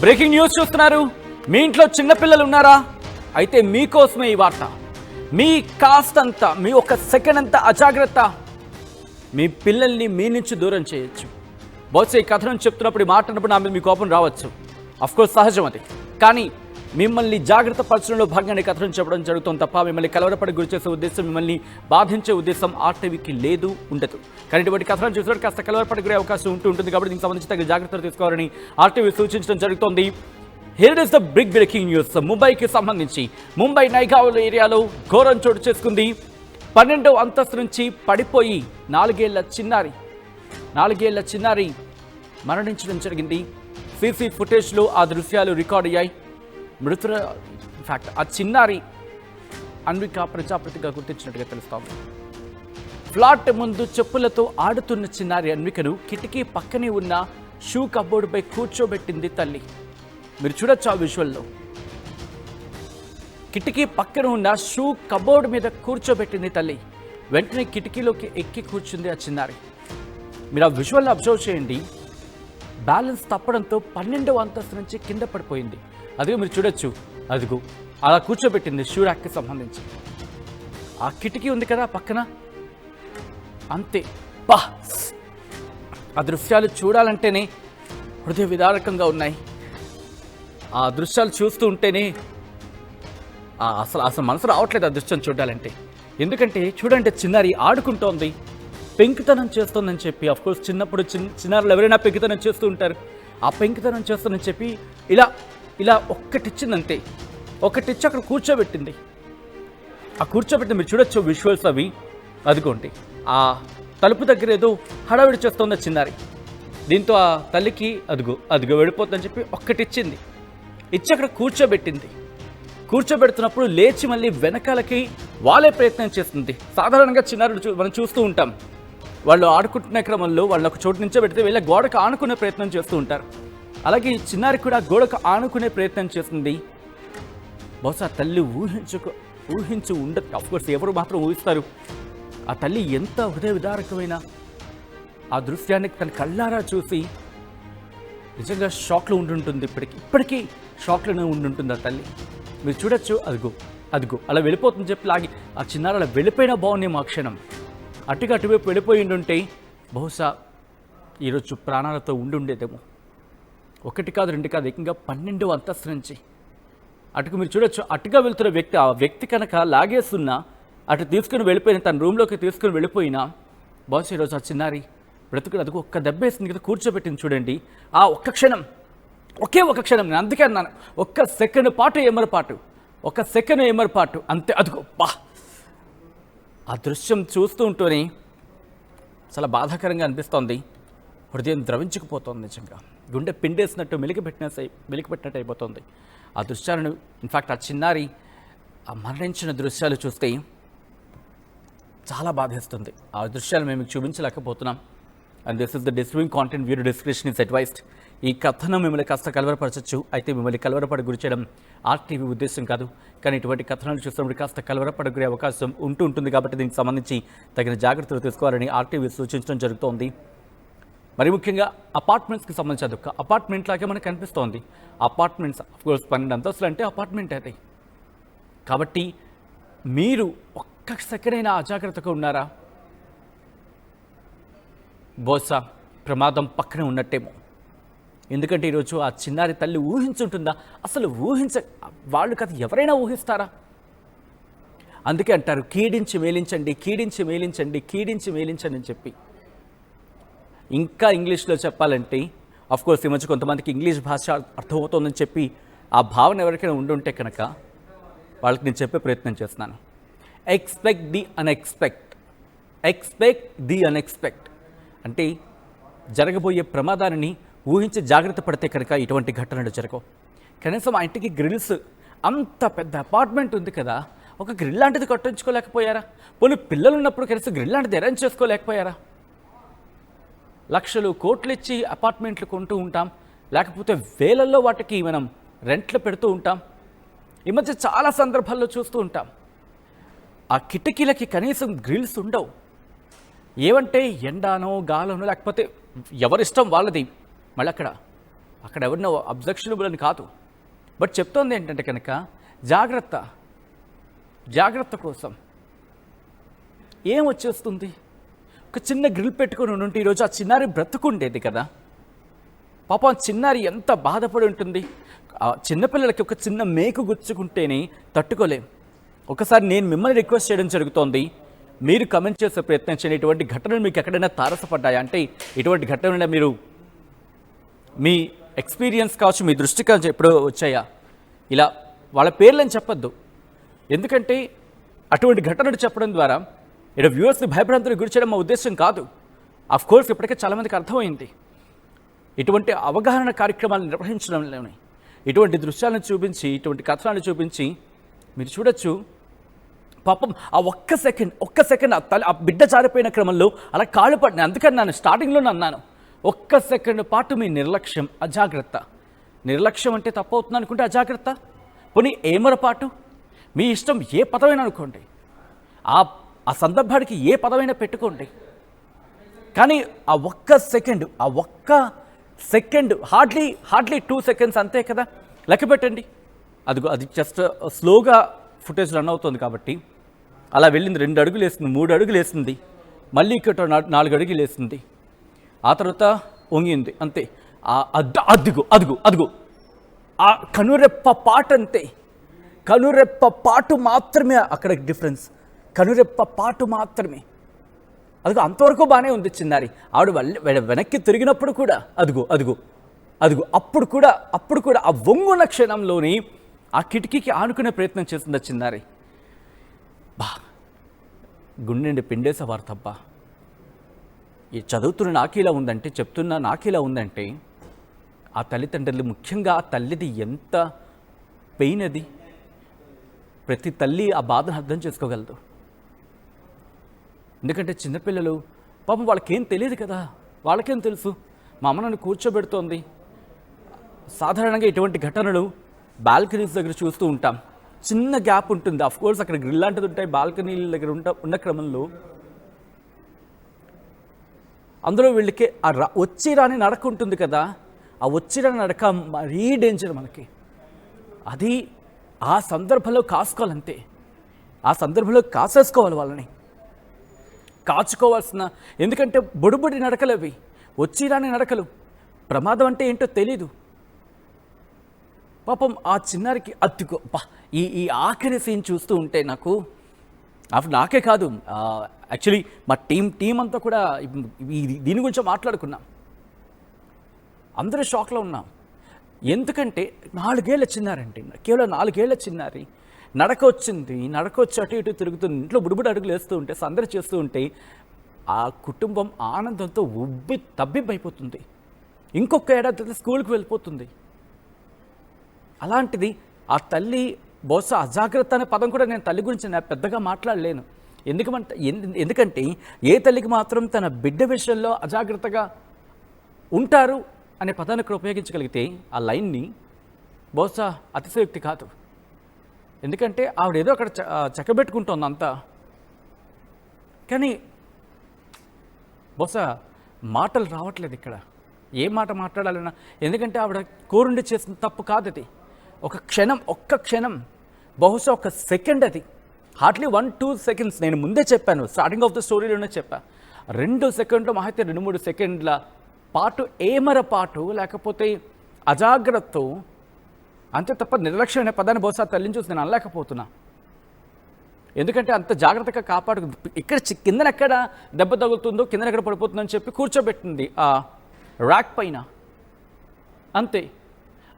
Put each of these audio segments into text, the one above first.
Breaking news చూస్తున్నారు. మీ ఇంట్లో చిన్నపిల్లలు ఉన్నారా? అయితే మీకోసమే ఈ వార్త. మీ కాస్తంత, మీ ఒక సెకండ్ అంత అజాగ్రత్త మీ పిల్లల్ని మీ నుంచి దూరం చేయొచ్చు. బహుశా ఈ కథను చెప్తున్నప్పుడు, మాట్లాడినప్పుడు నా మీద మీ కోపం రావచ్చు. అఫ్కోర్స్ సహజం అది. కానీ మిమ్మల్ని జాగ్రత్త పరచడంలో భాగంగా కథను చెప్పడం జరుగుతుంది తప్ప మిమ్మల్ని కలవరపడి గురి చేసే ఉద్దేశం, మిమ్మల్ని బాధించే ఉద్దేశం ఆర్టీవీకి లేదు, ఉండదు. కానీ ఇటువంటి కథలను చూసినప్పుడు కాస్త కలవరపడి గురే అవకాశం ఉంటుంది. కాబట్టి దీనికి సంబంధించి తగిన జాగ్రత్తలు తీసుకోవాలని ఆర్టీవీ సూచించడం జరుగుతోంది. Here is the big breaking news. ముంబైకి సంబంధించి ముంబై నైగావ్ ఏరియాలో ఘోరం చోటు చేసుకుంది. 12వ అంతస్తు నుంచి పడిపోయి 4 ఏళ్ల చిన్నారి మరణించడం జరిగింది. సీసీ ఫుటేజ్లో ఆ దృశ్యాలు రికార్డ్ అయ్యాయి. ఇన్ఫాక్ట్ ఆ చిన్నారి అన్విక ప్రజాపతిగా గుర్తించినట్టుగా తెలుస్తోంది. ఫ్లాట్ ముందు చెప్పులతో ఆడుతున్న చిన్నారి అన్వికను కిటికీ పక్కనే ఉన్న షూ కబోర్డుపై కూర్చోబెట్టింది తల్లి. మీరు చూడొచ్చు ఆ విజువల్లో. కిటికీ పక్కన ఉన్న షూ కబోర్డు మీద కూర్చోబెట్టింది తల్లి. వెంటనే కిటికీలోకి ఎక్కి కూర్చుంది ఆ చిన్నారి. మీరు ఆ విజువల్ని అబ్జర్వ్ చేయండి. బ్యాలెన్స్ తప్పడంతో 12వ అంతస్తు నుంచి కింద పడిపోయింది. అదిగో మీరు చూడొచ్చు, అదిగో అలా కూర్చోబెట్టింది షూ ర్యాక్కి సంబంధించి. ఆ కిటికీ ఉంది కదా పక్కన, అంతే. ఆ దృశ్యాలు చూడాలంటేనే హృదయ విదారకంగా ఉన్నాయి. ఆ దృశ్యాలు చూస్తూ ఉంటేనే అసలు మనసు రావట్లేదు ఆ దృశ్యం చూడాలంటే. ఎందుకంటే చూడండి, చిన్నారి ఆడుకుంటోంది, పెంకుతనం చేస్తోందని చెప్పి. అఫ్కోర్స్ చిన్నప్పుడు చిన్నారులు ఎవరైనా పెంకుతనం చేస్తూ ఉంటారు. ఆ పెంకుతనం చేస్తోందని చెప్పి ఇలా ఒక్కటిచ్చిందంతే. ఒకటిచ్చి అక్కడ కూర్చోబెట్టింది. ఆ కూర్చోబెట్టింది మీరు చూడొచ్చు విజువల్స్ అవి. అదిగోండి, ఆ తలుపు దగ్గర ఏదో హడావిడి చేస్తోంది చిన్నారి. దీంతో ఆ తల్లికి అదిగో వెళ్ళిపోతుందని చెప్పి ఒక్కటిచ్చింది. ఇచ్చి అక్కడ కూర్చోబెట్టింది. కూర్చోబెడుతున్నప్పుడు లేచి మళ్ళీ వెనకాలకి వాళ్ళే ప్రయత్నం చేస్తుంది. సాధారణంగా చిన్నారులు మనం చూస్తూ ఉంటాం, వాళ్ళు ఆడుకుంటున్న క్రమంలో వాళ్ళని ఒక చోటు నుంచో పెడితే వీళ్ళ గోడకు ఆనుకునే ప్రయత్నం చేస్తూ ఉంటారు. అలాగే ఈ చిన్నారి కూడా గోడకు ఆనుకునే ప్రయత్నం చేస్తుంది. బహుశా తల్లి ఊహించి ఉండదు. అఫ్కోర్స్ ఎవరు మాత్రం ఊహిస్తారు. ఆ తల్లి ఎంత హృదయ విదారకమైన ఆ దృశ్యాన్ని తన కళ్ళారా చూసి నిజంగా షాక్లో ఉండుంటుంది. ఇప్పటికీ షాక్లోనే ఉండుంటుంది ఆ తల్లి. మీరు చూడొచ్చు, అదిగో అలా వెళ్ళిపోతుంది చెప్పి లాగి ఆ చిన్నారి అలా వెళ్ళిపోయినా బాగున్నాయి. మా క్షణం అటువైపు వెళ్ళిపోయి ఉండుంటే బహుశా ఈరోజు ప్రాణాలతో ఉండేదేమో. 1 కాదు 2 కాదు, ఏకంగా 12వ అంతస్తు నుంచి అటుకు మీరు చూడొచ్చు. అటుగా వెళ్తున్న వ్యక్తి, ఆ వ్యక్తి కనుక లాగేస్తున్నా అటు తీసుకుని వెళ్ళిపోయిన, తన రూమ్లోకి తీసుకుని వెళ్ళిపోయినా బహుశా ఈరోజు ఆ చిన్నారి బ్రతుకుని అదిగో ఒక్క దెబ్బ వేసింది కదా, కూర్చోబెట్టింది చూడండి. ఆ ఒక్క క్షణం, ఒకే ఒక క్షణం, నేను అందుకే అన్నాను, ఒక్క సెకండ్ పాటు ఏమరపాటు అంతే. అదిగో ఆ దృశ్యం చూస్తూ ఉంటూనే చాలా బాధాకరంగా అనిపిస్తోంది. హృదయం ద్రవించుకుపోతుంది. నిజంగా గుండె పిండేసినట్టు మెలికిపెట్టినట్టు అయిపోతుంది ఆ దృశ్యాలను. ఇన్ఫ్యాక్ట్ ఆ చిన్నారి ఆ మరణించిన దృశ్యాలు చూస్తే చాలా బాధేస్తుంది. ఆ దృశ్యాలు మేము చూపించలేకపోతున్నాం. And this is the disturbing content. Viewer description is advised. ఈ కథనం మిమ్మల్ని కాస్త కలవరపరచచ్చు. అయితే మిమ్మల్ని కలవరపడి గురి చేయడం ఆర్టీవీ ఉద్దేశం కాదు. కానీ ఇటువంటి కథనాలు చూసినప్పుడు కాస్త కలవరపడే అవకాశం ఉంటుంది. కాబట్టి దీనికి సంబంధించి తగిన జాగ్రత్తలు తీసుకోవాలని ఆర్టీవీ సూచించడం జరుగుతోంది. మరి ముఖ్యంగా అపార్ట్మెంట్స్కి సంబంధించి అదొక అపార్ట్మెంట్ లాగే మనకు కనిపిస్తోంది. అపార్ట్మెంట్స్ అఫ్కోర్స్ 12 అంతస్తులు అంటే అపార్ట్మెంట్ అయితే. కాబట్టి మీరు ఒక్క సెకండ్ అయినా అజాగ్రత్తగా ఉన్నారా? బహుశా ప్రమాదం పక్కనే ఉన్నట్టేమో. ఎందుకంటే ఈరోజు ఆ చిన్నారి తల్లి ఊహించుంటుందా? అసలు వాళ్ళు కదా, ఎవరైనా ఊహిస్తారా? అందుకే అంటారు కీడించి మేలించండి అని చెప్పి. ఇంకా ఇంగ్లీష్లో చెప్పాలంటే అఫ్కోర్స్ ఈ మధ్య కొంతమందికి ఇంగ్లీష్ భాష అర్థమవుతోందని చెప్పి ఆ భావన ఎవరికైనా ఉండుంటే కనుక వాళ్ళకి నేను చెప్పే ప్రయత్నం చేస్తున్నాను. ఎక్స్పెక్ట్ ది అన్ఎక్స్పెక్ట్ అంటే జరగబోయే ప్రమాదాన్ని ఊహించి జాగ్రత్త పడితే కనుక ఇటువంటి ఘటనలు జరగవు. కనీసం ఆ ఇంటికి గ్రిల్స్, అంత పెద్ద అపార్ట్మెంట్ ఉంది కదా, ఒక గ్రిల్ లాంటిది కట్టించుకోలేకపోయారా? పోనీ పిల్లలు ఉన్నప్పుడు కనీసం గ్రిల్ లాంటిది అరేంజ్ చేసుకోలేకపోయారా? లక్షలు కోట్లు ఇచ్చి అపార్ట్మెంట్లు కొంటూ ఉంటాం, లేకపోతే వేలల్లో వాటికి మనం రెంట్లు పెడుతూ ఉంటాం. ఈ మధ్య చాలా సందర్భాల్లో చూస్తూ ఉంటాం ఆ కిటికీలకి కనీసం గ్రిల్స్ ఉండవు. ఏమంటే ఎండానో గాలనో లేకపోతే ఎవరిష్టం వాళ్ళది. మళ్ళీ అక్కడ అక్కడ ఎవరినో అబ్జెక్షనబుల్ అని కాదు. బట్ చెప్తోంది ఏంటంటే కనుక జాగ్రత్త, జాగ్రత్త కోసం ఏం వచ్చేస్తుంది? ఒక చిన్న గ్రిల్ పెట్టుకొని ఉంటే ఈరోజు ఆ చిన్నారి బ్రతుకుండేది కదా. పాపం చిన్నారి ఎంత బాధపడి ఉంటుంది. ఆ చిన్నపిల్లలకి ఒక చిన్న మేకు గుచ్చుకుంటేనే తట్టుకోలేం. ఒకసారి నేను మిమ్మల్ని రిక్వెస్ట్ చేయడం జరుగుతోంది, మీరు కమెంట్ చేసే ప్రయత్నం చేయండి. ఇటువంటి ఘటనలు మీకు ఎక్కడైనా తారసపడ్డాయా? అంటే ఇటువంటి ఘటనలు మీరు మీ ఎక్స్పీరియన్స్ కావచ్చు, మీ దృష్టి కావచ్చు ఎప్పుడో వచ్చాయా? ఇలా వాళ్ళ పేర్లని చెప్పొద్దు, ఎందుకంటే అటువంటి ఘటనలు చెప్పడం ద్వారా ఇక్కడ వ్యూవర్స్ని భయభ్రాంతులకు గురి చేయడం మా ఉద్దేశం కాదు. ఆఫ్ కోర్స్ ఇప్పటికే చాలామందికి అర్థమైంది. ఇటువంటి అవగాహన కార్యక్రమాలు నిర్వహించడంలోనే ఇటువంటి దృశ్యాలను చూపించి, ఇటువంటి కథనాలను చూపించి మీరు చూడొచ్చు. పాపం ఆ ఒక్క సెకండ్ ఆ బిడ్డ జారిపోయిన క్రమంలో అలా కాళ్ళు పడినాయి. అందుకని నేను స్టార్టింగ్లోనే అన్నాను, ఒక్క సెకండ్ పాటు మీ నిర్లక్ష్యం, అజాగ్రత్త. నిర్లక్ష్యం అంటే తప్పు అవుతుంది అనుకుంటే అజాగ్రత్త. పోనీ ఏమరపాటు, మీ ఇష్టం ఏ పదమైనా అనుకోండి, ఆ సందర్భానికి ఏ పదమైనా పెట్టుకోండి. కానీ ఆ ఒక్క సెకండ్ హార్డ్లీ 2 seconds అంతే కదా, లెక్క పెట్టండి. అది జస్ట్ స్లోగా ఫుటేజ్ రన్ అవుతుంది కాబట్టి అలా వెళ్ళింది. 2 అడుగులు వేస్తుంది, 3 అడుగులు వేస్తుంది, మళ్ళీ ఇక్కడ 4 అడుగులు వేస్తుంది, ఆ తర్వాత వంగింది అంతే. అదుగు ఆ కనురెప్ప పాటు అంతే, కనురెప్ప పాటు మాత్రమే అక్కడ డిఫరెన్స్, కనురెప్ప పాటు మాత్రమే. అదిగో అంతవరకు బాగానే ఉంది చిన్నారి. ఆవిడ వెనక్కి తిరిగినప్పుడు కూడా అదుగు అప్పుడు కూడా ఆ వంగున క్షణంలోని ఆ కిటికీకి ఆనుకునే ప్రయత్నం చేస్తుంది ఆ చిన్నారి. గుండెండి పిండేసేవారు తప్ప. ఈ చదువుతున్న నాకిలా ఉందంటే, చెప్తున్న నాకిలా ఉందంటే, ఆ తల్లిదండ్రులు, ముఖ్యంగా ఆ తల్లిది ఎంత పెయిన్ అది. ప్రతి తల్లి ఆ బాధను అర్థం చేసుకోగలదు. ఎందుకంటే చిన్నపిల్లలు పాపం వాళ్ళకేం తెలియదు కదా, వాళ్ళకేం తెలుసు. మా అమ్మ నన్ను కూర్చోబెడుతోంది. సాధారణంగా ఇటువంటి ఘటనలు బాల్కనీస్ దగ్గర చూస్తూ ఉంటాం. చిన్న గ్యాప్ ఉంటుంది, అఫ్ కోర్స్ అక్కడ గ్రిల్ లాంటిది ఉంటాయి, బాల్కనీల దగ్గర ఉన్న క్రమంలో అందులో వీళ్ళకి వచ్చి రాని నడక ఉంటుంది కదా, ఆ వచ్చి రాని నడక మరీ డేంజర్ మనకి. అది ఆ సందర్భంలో కాసుకోవాలంతే, ఆ సందర్భంలో కాసేసుకోవాలి, వాళ్ళని కాచుకోవాల్సిన. ఎందుకంటే బొడిబొడి నడకలు అవి, వచ్చి రాని నడకలు. ప్రమాదం అంటే ఏంటో తెలీదు. పాపం ఆ చిన్నారికి అత్తుకో ఈ ఆఖరి సీన్ చూస్తూ ఉంటే నాకే కాదు, యాక్చువల్లీ మా టీం అంతా కూడా దీని గురించి మాట్లాడుకున్నాం. అందరూ షాక్లో ఉన్నాం. ఎందుకంటే 4 ఏళ్ల చిన్నారండి, కేవలం 4 ఏళ్ల చిన్నారి నడక వచ్చి అటు ఇటు తిరుగుతుంది, ఇంట్లో బుడిబుడి అడుగులు వేస్తూ ఉంటే, సందడి చేస్తూ ఉంటే ఆ కుటుంబం ఆనందంతో తబ్బిబ్బైపోతుంది. ఇంకొక ఏడాది స్కూల్కి వెళ్ళిపోతుంది. అలాంటిది ఆ తల్లి, బహుశా అజాగ్రత్త అనే పదం కూడా నేను తల్లి గురించి పెద్దగా మాట్లాడలేను. ఎందుకంటే ఏ తల్లికి మాత్రం తన బిడ్డ విషయంలో అజాగ్రత్తగా ఉంటారు అనే పదాన్ని ఇక్కడ ఉపయోగించగలిగితే ఆ లైన్ని బహుశా అతిశయోక్తి కాదు. ఎందుకంటే ఆవిడ ఏదో అక్కడ చక్కబెట్టుకుంటోంది అంతా, కానీ బహుశా మాటలు రావట్లేదు ఇక్కడ, ఏ మాట మాట్లాడాలన్నా. ఎందుకంటే ఆవిడ కోరుండి చేసిన తప్పు కాదు అది. ఒక్క క్షణం, బహుశా 1 సెకండ్, అది హార్డ్లీ 1-2 seconds. నేను ముందే చెప్పాను, స్టార్టింగ్ ఆఫ్ ద స్టోరీలోనే చెప్పా, 2 సెకండ్లు మహా అయితే 2-3 సెకండ్ల పాటు ఏమరపాటు, లేకపోతే అజాగ్రత్త అంతే తప్ప నిర్లక్ష్యం అనే పదాన్ని బహుశా తల్లిని చూసి నేను అనలేకపోతున్నా. ఎందుకంటే అంత జాగ్రత్తగా కాపాడు. ఇక్కడ కిందనెక్కడ దెబ్బ తగులుతుందో, కిందనెక్కడ పడిపోతుందో అని చెప్పి కూర్చోబెట్టింది ఆ ర్యాక్ పైన, అంతే.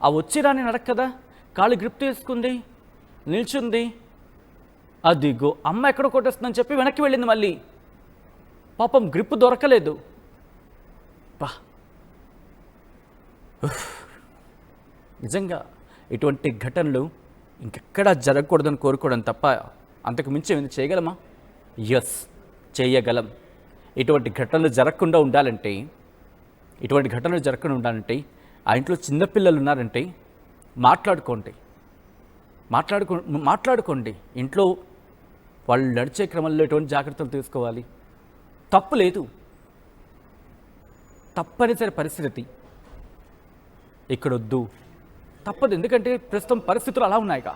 ఆ వచ్చి రాని నడక కదా, కాళ్ళు గ్రిప్ తీసుకుంది, నిల్చుంది, అదిగో అమ్మ ఎక్కడో కొట్టేస్తుందని చెప్పి వెనక్కి వెళ్ళింది. మళ్ళీ పాపం గ్రిప్ దొరకలేదు. నిజంగా ఇటువంటి ఘటనలు ఇంకెక్కడా జరగకూడదని కోరుకోవడం తప్ప అంతకు మించి ఏమైనా చేయగలమా? ఎస్, చేయగలం. ఇటువంటి ఘటనలు జరగకుండా ఉండాలంటే ఆ ఇంట్లో చిన్నపిల్లలు ఉన్నారంటే మాట్లాడుకోండి. ఇంట్లో వాళ్ళు నడిచే క్రమంలో ఎటువంటి జాగ్రత్తలు తీసుకోవాలి, తప్పు లేదు, తప్పనిసరి పరిస్థితి. ఇక్కడొద్దు, తప్పదు. ఎందుకంటే ప్రస్తుతం పరిస్థితులు అలా ఉన్నాయిగా.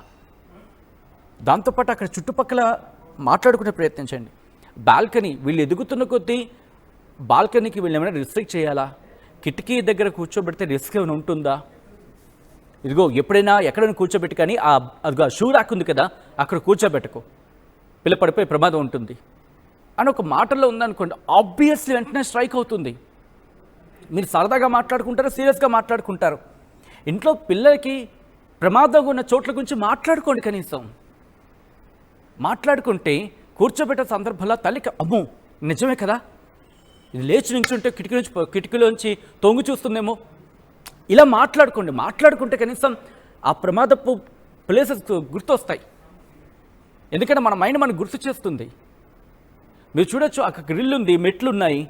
దాంతోపాటు అక్కడ చుట్టుపక్కల మాట్లాడుకునే ప్రయత్నించండి. బాల్కనీ, వీళ్ళు ఎదుగుతున్న కొద్దీ బాల్కనీకి వీళ్ళు ఏమైనా రిస్ట్రిక్ట్ చేయాలా? కిటికీ దగ్గర కూర్చోబెడితే రిస్క్ ఏమైనా ఉంటుందా? ఇదిగో ఎప్పుడైనా ఎక్కడైనా కూర్చోబెట్టి, కానీ అదిగో షూ ర్యాక్ ఉంది కదా, అక్కడ కూర్చోబెట్టుకో, పిల్ల పడిపోయే ప్రమాదం ఉంటుంది అని ఒక మాటల్లో ఉందనుకోండి, ఆబ్వియస్లీ వెంటనే స్ట్రైక్ అవుతుంది. మీరు సరదాగా మాట్లాడుకుంటారు, సీరియస్గా మాట్లాడుకుంటారు. ఇంట్లో పిల్లలకి ప్రమాదంగా ఉన్న చోట్ల గురించి మాట్లాడుకోండి. కనీసం మాట్లాడుకుంటే కూర్చోబెట్టే సందర్భంలో తల్లికి అమ్మో నిజమే కదా, ఇది లేచి నించుంటే కిటికీలోంచి తొంగి చూస్తుందేమో, ఇలా మాట్లాడుకోండి. మాట్లాడుకుంటే కనీసం ఆ ప్రమాదపు ప్లేసెస్ గుర్తొస్తాయి. ఎందుకంటే మన మైండ్ మనకు గుర్తు చేస్తుంది. మీరు చూడొచ్చు, అక్కడ గ్రిల్ ఉంది, మెట్లు ఉన్నాయి,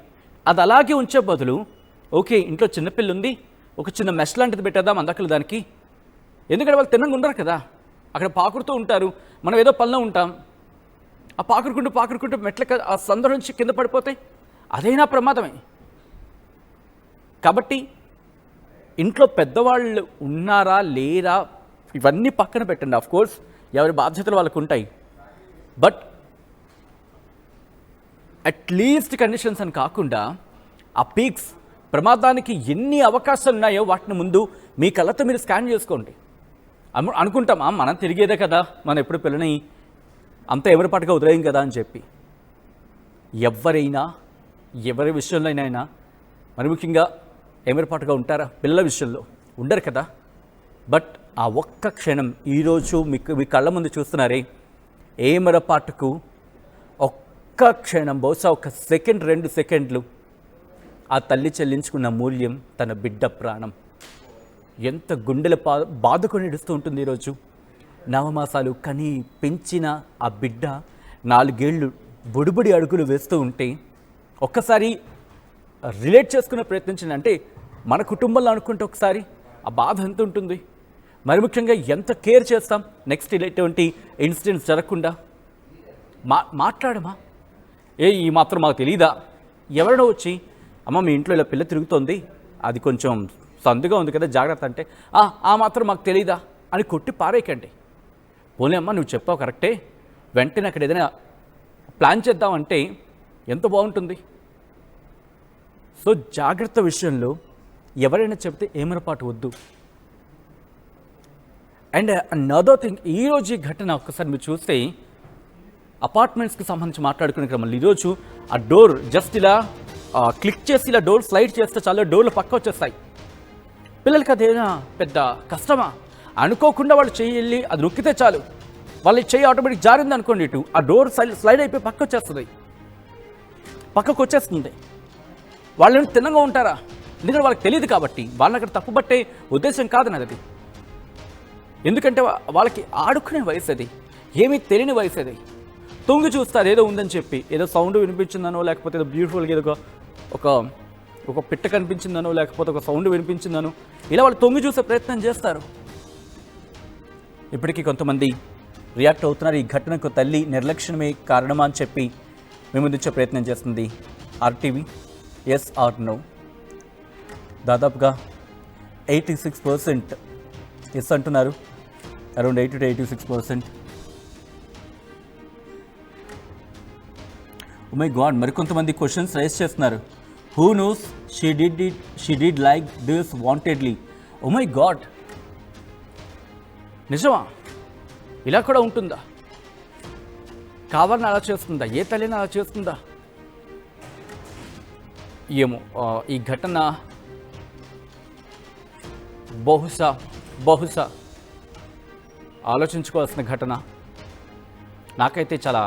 అది అలాగే ఉంచే బదులు ఓకే ఇంట్లో చిన్నపిల్ల ఉంది, ఒక చిన్న మెష్ లాంటిది పెట్టేద్దాం అందకలు దానికి. ఎందుకంటే వాళ్ళు తినంగా ఉండరు కదా, అక్కడ పాకుడుతూ ఉంటారు, మనం ఏదో పనిలో ఉంటాం, ఆ పాకుడుకుంటూ మెట్ల ఆ సందు నుంచి కింద పడిపోతాయి, అదైనా ప్రమాదమే. కాబట్టి ఇంట్లో పెద్దవాళ్ళు ఉన్నారా లేరా ఇవన్నీ పక్కన పెట్టండి. ఆఫ్కోర్స్ ఎవరి బాధ్యతలు వాళ్ళకు ఉంటాయి, బట్ అట్లీస్ట్ కండిషన్స్ అని కాకుండా ఆ పీక్స్, ప్రమాదానికి ఎన్ని అవకాశాలు ఉన్నాయో వాటిని ముందు మీ కళ్ళతో మీరు స్కాన్ చేసుకోండి. అనుకుంటాం మనం తిరిగేదే కదా, మనం ఎప్పుడు పిల్లని అంత ఎవరిపాటుగా వదిలేయం కదా అని చెప్పి. ఎవరి విషయంలో అయినా మరి ముఖ్యంగా ఎవరిపాటుగా ఉంటారా? పిల్లల విషయంలో ఉండరు కదా. బట్ ఆ ఒక్క క్షణం ఈరోజు మీ కళ్ళ ముందు చూస్తున్నారే, ఏమరపాటుకు ఒక్క క్షణం, బహుశా ఒక సెకండ్ 2 సెకండ్లు ఆ తల్లి చెల్లించుకున్న మూల్యం తన బిడ్డ ప్రాణం. ఎంత గుండెల బాదుకొని నడుస్తూ ఉంటుంది. ఈరోజు నవమాసాలు కని పెంచిన ఆ బిడ్డ 4 ఏళ్ళు బుడిబుడి అడుగులు వేస్తూ ఉంటే ఒక్కసారి రిలేట్ చేసుకునే ప్రయత్నించండి. అంటే మన కుటుంబంలో అనుకుంటే ఒకసారి ఆ బాధ ఎంత ఉంటుంది, మరి ముఖ్యంగా ఎంత కేర్ చేస్తాం నెక్స్ట్ ఇలాంటి ఇన్సిడెంట్స్ జరగకుండా. మాట్లాడమా, ఈ మాత్రం మాకు తెలీదా? ఎవరైనా వచ్చి అమ్మ మీ ఇంట్లో ఇలా పిల్ల తిరుగుతోంది, అది కొంచెం సందుగా ఉంది కదా జాగ్రత్త అంటే, ఆ మాత్రం మాకు తెలీదా అని కొట్టి పారేయకండి. పోనీ అమ్మ నువ్వు చెప్పావు కరెక్టే, వెంటనే అక్కడ ఏదైనా ప్లాన్ చేద్దామంటే ఎంత బాగుంటుంది. సో జాగ్రత్త విషయంలో ఎవరైనా చెప్తే ఏమరపాటు వద్దు. అండ్ అనదర్ థింగ్, ఈరోజు ఈ ఘటన ఒక్కసారి మీరు చూస్తే అపార్ట్మెంట్స్కి సంబంధించి మాట్లాడుకునే క్రమంలో ఈరోజు ఆ డోర్ జస్ట్ ఇలా క్లిక్ చేసి ఇలా డోర్ స్లైడ్ చేస్తే చాలా డోర్లు పక్క వచ్చేస్తాయి. పిల్లలకి అదేనా పెద్ద కష్టమా? అనుకోకుండా వాళ్ళు వెళ్ళి అది నొక్కితే చాలు, వాళ్ళ చెయ్యి ఆటోమేటిక్ జారింది అనుకోండి, ఇటు ఆ డోర్ స్లైడ్ అయిపోయి పక్కకు వచ్చేస్తుంది. వాళ్ళని తిన్నగా ఉంటారా? ఎందుకంటే వాళ్ళకి తెలియదు కాబట్టి, వాళ్ళని అక్కడ తప్పుబట్టే ఉద్దేశం కాదు నాది. ఎందుకంటే వాళ్ళకి ఆడుకునే వయసు అది, ఏమీ తెలియని వయసు అది. తొంగి చూస్తారు ఏదో ఉందని చెప్పి, ఏదో సౌండ్ వినిపించిందనో, లేకపోతే ఏదో బ్యూటిఫుల్గా ఏదో ఒక పిట్ట కనిపించిందనో, లేకపోతే ఒక సౌండ్ వినిపించిందనో, ఇలా వాళ్ళు తొంగి చూసే ప్రయత్నం చేస్తారు. ఇప్పటికీ కొంతమంది రియాక్ట్ అవుతున్నారు. ఈ ఘటనకు తల్లి నిర్లక్ష్యమే కారణమా అని చెప్పి మేము ముందుంచే ప్రయత్నం చేస్తుంది ఆర్టీవీ. Yes are no. దాదాపుగా 86% ఎస్ అంటున్నారు, around 80 to 86%. Oh my God, మరికొంతమంది క్వశ్చన్స్ రైజ్ చేస్తున్నారు. Who knows she did like this wantedly. Oh my God, నిజమా? ఇలా కూడా ఉంటుందా? కావాలని అలా చేస్తుందా? ఏ తల్లిని అలా చేస్తుందా? ఏమో. ఈ ఘటన బహుశా ఆలోచించుకోవాల్సిన ఘటన. నాకైతే చాలా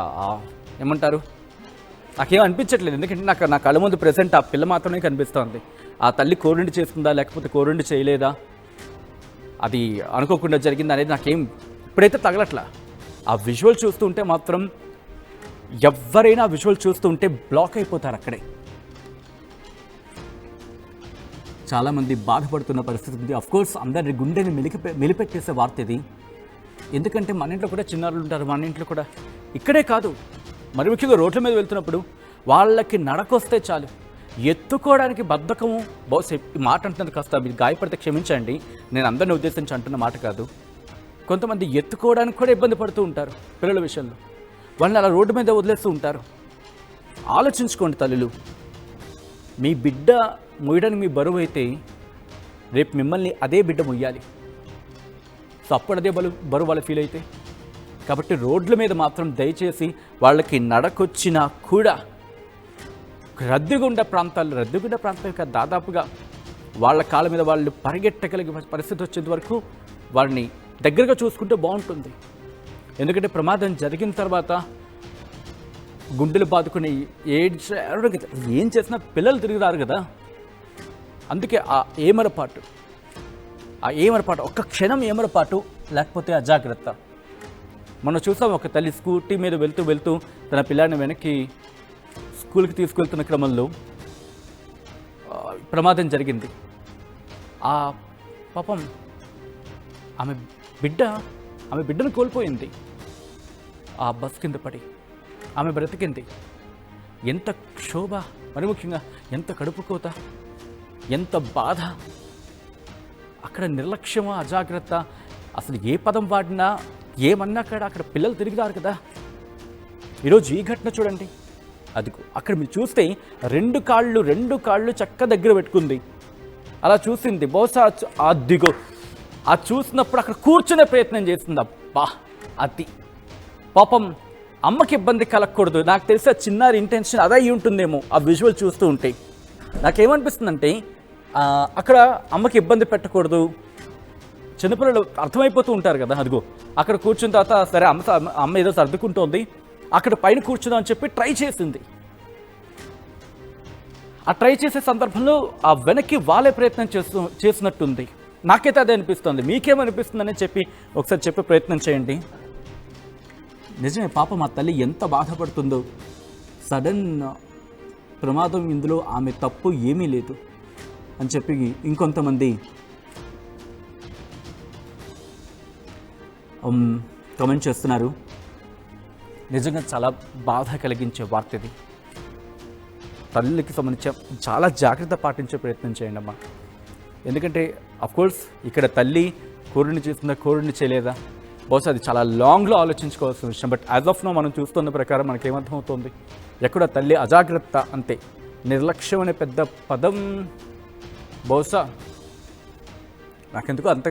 ఏమంటారు, నాకేం అనిపించట్లేదు. ఎందుకంటే నా కళ్ళ ముందు ప్రెసెంట్ ఆ పిల్ల మాత్రమే కనిపిస్తుంది. ఆ తల్లి కోరుండి చేస్తుందా లేకపోతే కోరుండి చేయలేదా, అది అనుకోకుండా జరిగిందా అనేది నాకేం ఇప్పుడైతే తగలట్లా. ఆ విజువల్ చూస్తుంటే మాత్రం ఎవరైనా విజువల్ చూస్తుంటే బ్లాక్ అయిపోతారు అక్కడే. చాలామంది బాధపడుతున్న పరిస్థితి ఉంది. అఫ్కోర్స్ అందరి గుండెని మెలిపెట్టేసే వార్త ఇది. ఎందుకంటే మన ఇంట్లో కూడా చిన్నారులు ఉంటారు, మన ఇంట్లో కూడా, ఇక్కడే కాదు మరి ముఖ్యంగా రోడ్ల మీద వెళ్తున్నప్పుడు వాళ్ళకి నడకొస్తే చాలు, ఎత్తుకోవడానికి బద్ధకము. బహుశా ఈ మాట అంటున్నది కాస్త మీరు గాయపడితే క్షమించండి, నేను అందరిని ఉద్దేశించి అంటున్న మాట కాదు. కొంతమంది ఎత్తుకోవడానికి కూడా ఇబ్బంది పడుతూ ఉంటారు పిల్లల విషయంలో. వాళ్ళని అలా రోడ్డు మీద వదిలేస్తూ ఉంటారు. ఆలోచించుకోండి తల్లులు, మీ బిడ్డ మొయ్యడానికి మీ బరువు అయితే రేపు మిమ్మల్ని అదే బిడ్డ మొయ్యాలి. సో అప్పుడు అదే బరువు వాళ్ళు ఫీల్ అయితే. కాబట్టి రోడ్ల మీద మాత్రం దయచేసి వాళ్ళకి నడకొచ్చినా కూడా రద్దీగుండ ప్రాంతాలు కాదు, దాదాపుగా వాళ్ళ కాళ్ళ మీద వాళ్ళు పరిగెట్టగలిగే పరిస్థితి వచ్చేంత వరకు వారిని దగ్గరగా చూసుకుంటే బాగుంటుంది. ఎందుకంటే ప్రమాదం జరిగిన తర్వాత గుండెలు బాదుకుని ఏం చేసినా పిల్లలు తిరిగి రారు కదా. అందుకే ఆ ఏమరపాటు ఒక్క క్షణం ఏమరపాటు, లేకపోతే అజాగ్రత్త. మనం చూసాం, ఒక తల్లి స్కూటీ మీద వెళ్తూ తన పిల్లాడిని వెనక్కి స్కూల్కి తీసుకెళ్తున్న క్రమంలో ప్రమాదం జరిగింది. ఆ పాపం ఆమె బిడ్డను కోల్పోయింది. ఆ బస్ కింద పడి ఆమె బ్రతికింది. ఎంత క్షోభ, మరి ముఖ్యంగా ఎంత కడుపు కోత, ఎంత బాధ. అక్కడ నిర్లక్ష్యమా, అజాగ్రత్త, అసలు ఏ పదం వాడినా ఏమన్నా అక్కడ పిల్లలు తిరిగిరారు కదా. ఈరోజు ఈ ఘటన చూడండి, అదిగో అక్కడ మీరు చూస్తే రెండు కాళ్ళు చక్క దగ్గర పెట్టుకుంది. అలా చూసింది. బహుశా అదిగో ఆ చూసినప్పుడు అక్కడ కూర్చునే ప్రయత్నం చేసింది. అబ్బా, అది పాపం అమ్మకి ఇబ్బంది కలగకూడదు. నాకు తెలిసి ఆ చిన్నారి ఇంటెన్షన్ అదే అయి ఉంటుందేమో. ఆ విజువల్ చూస్తూ ఉంటే నాకేమనిపిస్తుందంటే, అక్కడ అమ్మకి ఇబ్బంది పెట్టకూడదు. చిన్నపిల్లలు అర్థమైపోతూ ఉంటారు కదా. అదిగో అక్కడ కూర్చున్న తర్వాత సరే అమ్మ ఏదో సర్దుకుంటోంది, అక్కడ పైన కూర్చుందాం అని చెప్పి ట్రై చేసింది. ఆ ట్రై చేసే సందర్భంలో ఆ వెనక్కి వాలే ప్రయత్నం చేసినట్టుంది. నాకైతే అదే అనిపిస్తుంది. మీకేమనిపిస్తుందని చెప్పి ఒకసారి చెప్పే ప్రయత్నం చేయండి. నిజమే, పాప మా తల్లి ఎంత బాధపడుతుందో. సడన్ ప్రమాదం, ఇందులో ఆమె తప్పు ఏమీ లేదు అని చెప్పి ఇంకొంతమంది కామెంట్ చేస్తున్నారు. నిజంగా చాలా బాధ కలిగించే వార్త ఇది. తల్లికి సంబంధించి చాలా జాగ్రత్త పాటించే ప్రయత్నం చేయండి అమ్మా. ఎందుకంటే అఫ్కోర్స్ ఇక్కడ తల్లి కోరిని చేస్తుందా, కోరిని చేయలేదా, బహుశా అది చాలా లాంగ్లో ఆలోచించుకోవాల్సిన విషయం. బట్ యాజ్ ఆఫ్ నో మనం చూస్తున్న ప్రకారం మనకేమర్థమవుతుంది, ఎక్కడ తల్లి అజాగ్రత్త అంతే. నిర్లక్ష్యం అనే పెద్ద పదం బహుశా నాకెందుకు అంత